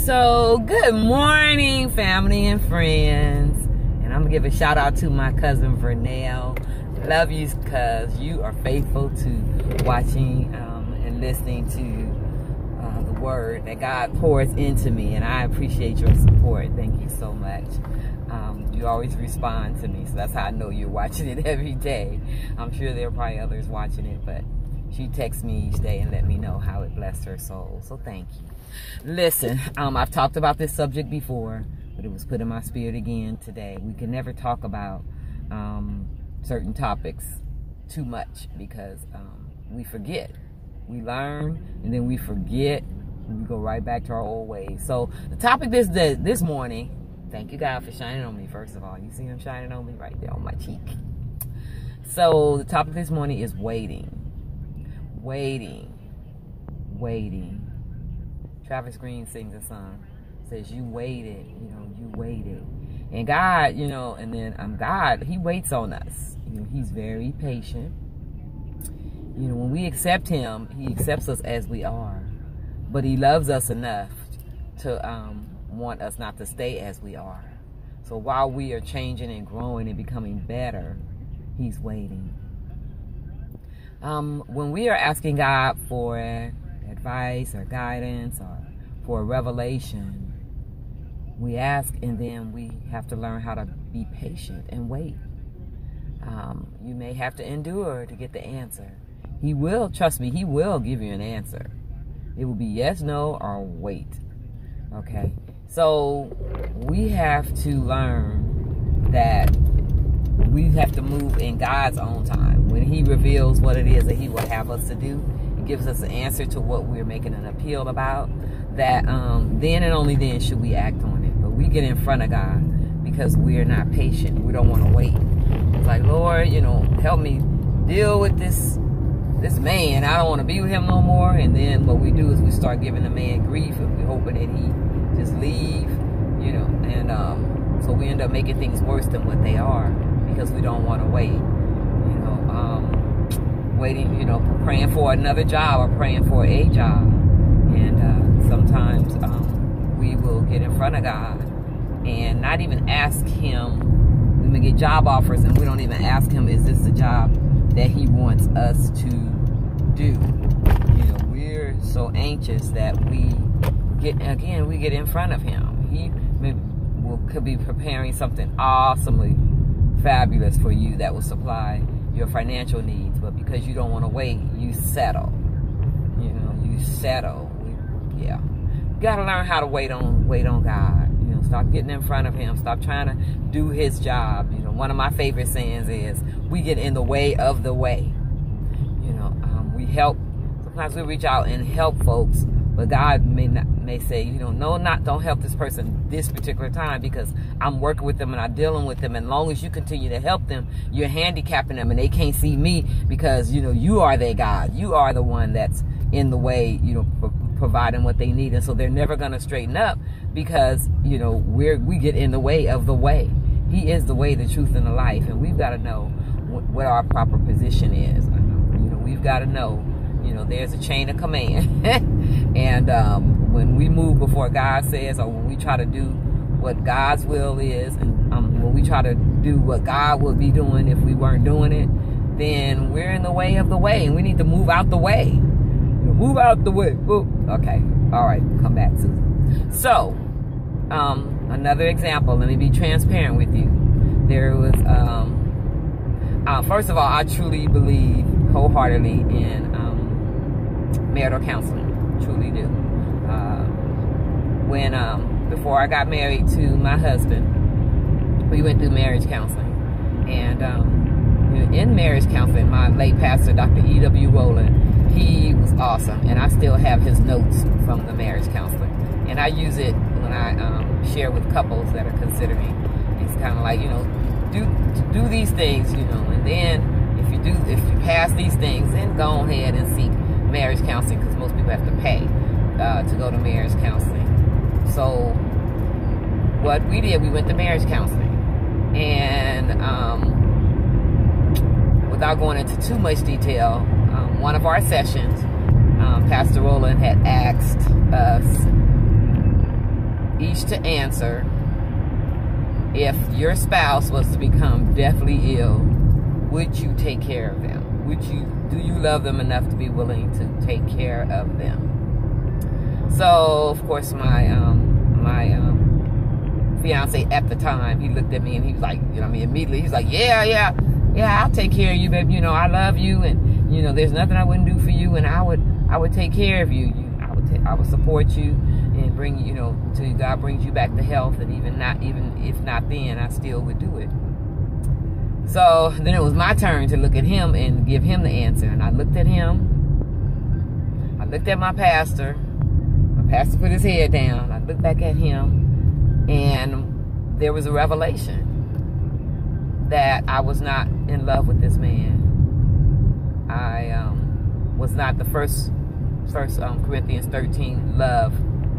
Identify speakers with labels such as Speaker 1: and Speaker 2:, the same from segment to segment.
Speaker 1: So, good morning, family and friends. And I'm going to give a shout out to my cousin Vernell. Love you, cuz you are faithful to watching and listening to the word that God pours into me. And I appreciate your support. Thank you so much. You always respond to me, so that's how I know you're watching it every day. I'm sure there are probably others watching it, but she texts me each day and let me know how it blessed her soul. So thank you. Listen, I've talked about this subject before, but it was put in my spirit again today. We can never talk about certain topics too much because we forget. We learn and then we forget and we go right back to our old ways. So the topic this morning, thank you God for shining on me, first of all. You see him shining on me right there on my cheek. So the topic this morning is waiting. Waiting. Travis Green sings a song. Says you waited, you waited. And God, and then God, he waits on us. He's very patient. When we accept him, he accepts us as we are. But he loves us enough to want us not to stay as we are. So while we are changing and growing and becoming better, he's waiting. When we are asking God for advice or guidance or for a revelation, we ask and then we have to learn how to be patient and wait. You may have to endure to get the answer. He will, trust me, he will give you an answer. It will be yes, no, or wait. Okay? So we have to learn that we have to move in God's own time. When he reveals what it is that he will have us to do, he gives us an answer to what we're making an appeal about, that then and only then should we act on it. But we get in front of God because we're not patient. We don't want to wait. It's like, Lord, help me deal with this man. I don't want to be with him no more. And then what we do is we start giving the man grief and we're hoping that he just leave, and so we end up making things worse than what they are because we don't want to wait. Waiting, praying for another job or praying for a job. And sometimes we will get in front of God and not even ask him. We may get job offers and we don't even ask him, is this the job that he wants us to do? We're so anxious that we get in front of him. He could be preparing something awesomely fabulous for you that will supply your financial needs, but because you don't want to wait, you settle. You settle. You got to learn how to wait on God. Stop getting in front of him. Stop trying to do his job. One of my favorite sayings is, we get in the way of the way. We help. Sometimes we reach out and help folks, but God may say, don't help this person this particular time because I'm working with them and I'm dealing with them. And as long as you continue to help them, you're handicapping them and they can't see me because, you are their God. You are the one that's in the way, providing what they need. And so they're never going to straighten up because, we get in the way of the way. He is the way, the truth, and the life. And we've got to know what our proper position is. We've got to know, there's a chain of command. And when we move before God says, or when we try to do what God's will is, and when we try to do what God would be doing if we weren't doing it, then we're in the way of the way, and we need to move out the way. Move out the way. Ooh. Okay. All right. Come back, Susan. So, another example. Let me be transparent with you. There was, first of all, I truly believe wholeheartedly in marital counseling. Truly do. Before I got married to my husband, we went through marriage counseling. And in marriage counseling, my late pastor, Dr. E.W. Rowland, he was awesome. And I still have his notes from the marriage counseling. And I use it when I share with couples that are considering. It's kind of like, do these things, and then if you pass these things, then go ahead and seek marriage counseling, because most people have to pay to go to marriage counseling. So what we did, we went to marriage counseling, and without going into too much detail, one of our sessions, Pastor Rowland had asked us each to answer, if your spouse was to become deathly ill, would you take care of them? Do you love them enough to be willing to take care of them? So, of course, my fiance at the time, he looked at me and he was like, immediately he's like, yeah, I'll take care of you, baby. I love you, and there's nothing I wouldn't do for you, and I would take care of you. I would support you and bring till God brings you back to health, and even if not then, I still would do it. So then it was my turn to look at him and give him the answer. And I looked at him. I looked at my pastor. My pastor put his head down. I looked back at him, and there was a revelation that I was not in love with this man. I was not the first Corinthians 13 love.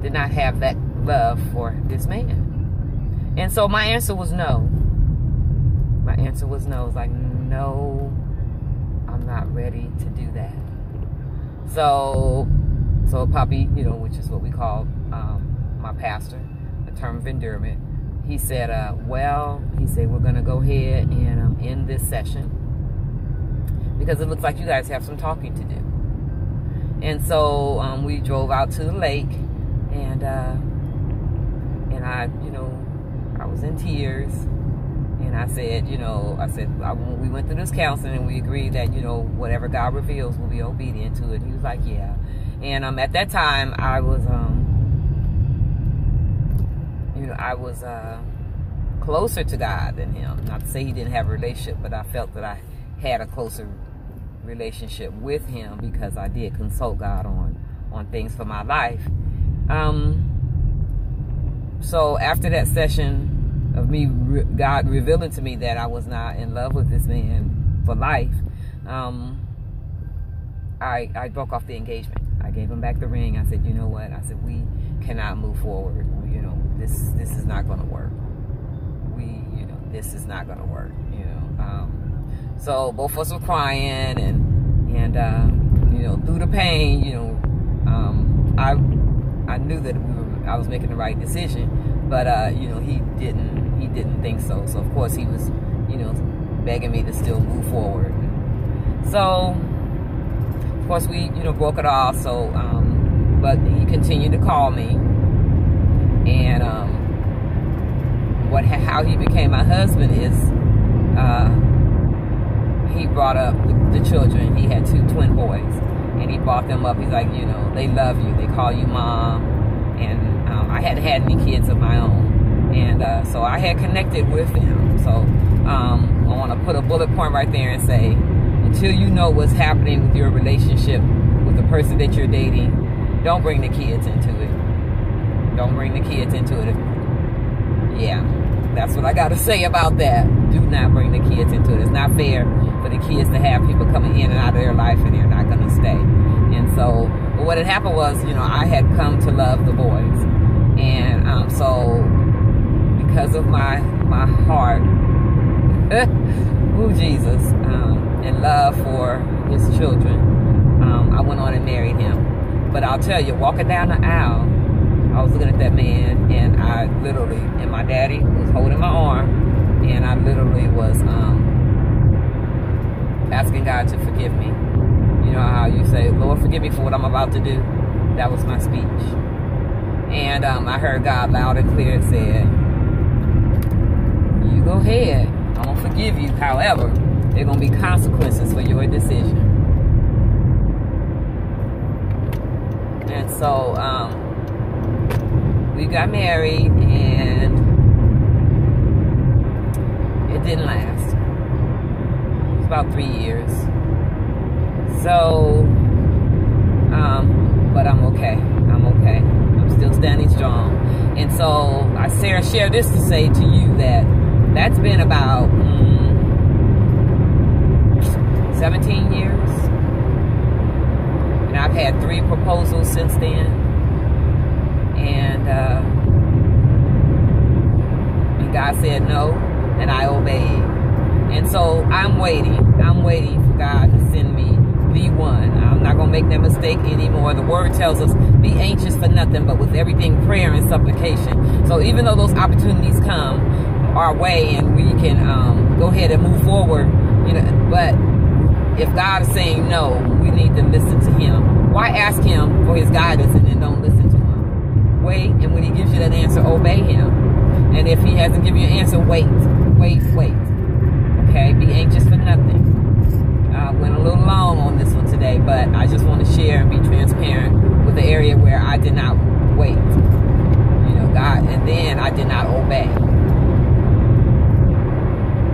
Speaker 1: Did not have that love for this man. And so my answer was no. My answer was no. It was like, no, I'm not ready to do that. So Poppy, which is what we call my pastor, the term of endearment, he said, we're going to go ahead and end this session because it looks like you guys have some talking to do. And so we drove out to the lake, and I was in tears. And I said, we went through this counseling and we agreed that, whatever God reveals, we'll be obedient to it. He was like, yeah. And at that time, I was closer to God than him. Not to say he didn't have a relationship, but I felt that I had a closer relationship with him because I did consult God on things for my life. So after that session of me, God revealing to me that I was not in love with this man for life, I broke off the engagement. I gave him back the ring. I said, you know what? I said, we cannot move forward. This is not going to work. This is not going to work. So both of us were crying, and through the pain, I knew that I was making the right decision, but he didn't think so. So of course he was, begging me to still move forward. So of course we, broke it off. So, but he continued to call me, and how he became my husband is, he brought up the children. He had 2 twin boys, and he brought them up. He's like, they love you. They call you mom. And I hadn't had any kids of my own. And so I had connected with them. So I want to put a bullet point right there and say, until you know what's happening with your relationship with the person that you're dating, don't bring the kids into it. Don't bring the kids into it. Yeah, that's what I got to say about that. Do not bring the kids into it. It's not fair for the kids to have people coming in and out of their life and they're not going to stay. And so, but what had happened was, I had come to love the boys. And so, because of my heart, ooh, Jesus, and love for his children, I went on and married him. But I'll tell you, walking down the aisle, I was looking at that man, and I literally, and my daddy was holding my arm, and I literally was asking God to forgive me. You know how you say, Lord, forgive me for what I'm about to do? That was my speech. And I heard God loud and clear said, you go ahead. I'm going to forgive you. However, there are going to be consequences for your decision. And so we got married, and it didn't last. It was about 3 years. So, but I'm okay. I'm okay. I'm still standing strong. And so I share this to say to you that that's been about 17 years. And I've had 3 proposals since then. And God said no, and I obeyed. And so I'm waiting for God to send me the one. I'm not going to make that mistake anymore. The word tells us, be anxious for nothing, but with everything prayer and supplication. So even though those opportunities come our way and we can go ahead and move forward, you know, but if God is saying no, we need to listen to him. Why ask him for his guidance and then don't listen to him? Wait, and when he gives you that answer, obey him. And if he hasn't given you an answer, wait. Okay, be anxious for nothing. I went a little long on this one today, but I just want to share and be transparent with the area where I did not wait. You know, God, and then I did not obey.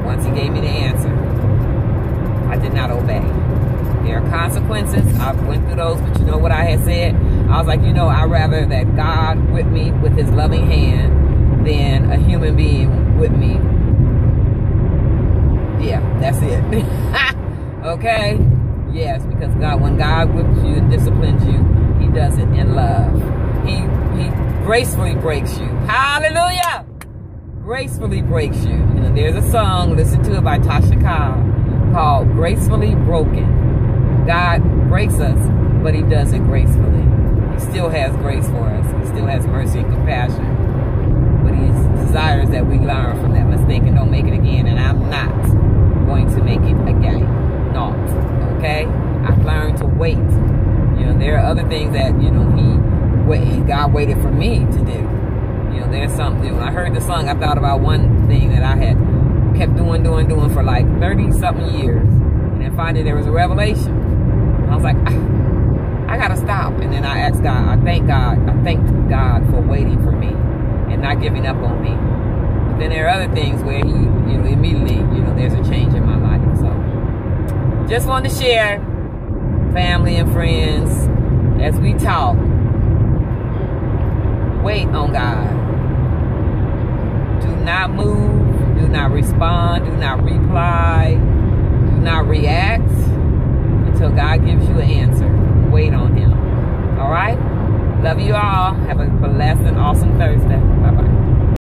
Speaker 1: Once he gave me the answer, I did not obey. There are consequences. I went through those, but you know what I had said? I was like, you know, I'd rather that God whip me with his loving hand than a human being whip me. Yeah, that's it. Okay? Yes, because God, when God whips you and disciplines you, he does it in love. He gracefully breaks you. Hallelujah! Gracefully breaks you. You know, there's a song, listen to it, by Tasha Cobb, called Gracefully Broken. God breaks us, but he does it gracefully. He still has grace for us. He still has mercy and compassion. But he desires that we learn from that mistake and don't make it again. And I'm not going to make it again. Not. Okay? I've learned to wait. You know, there are other things that, you know, God waited for me to do. You know, there's something. When I heard the song, I thought about one thing that I had kept doing for like 30-something years. And then finally there was a revelation. And I was like, I gotta stop. And then I asked God, I thanked God for waiting for me and not giving up on me. But then there are other things where he, you know, immediately, you know, there's a change in my life. So just wanted to share, family and friends, as we talk, wait on God. Do not move, do not respond, do not reply, do not react until God gives you an answer. Wait on him. All right? Love you all. Have a blessed and awesome Thursday. Bye-bye.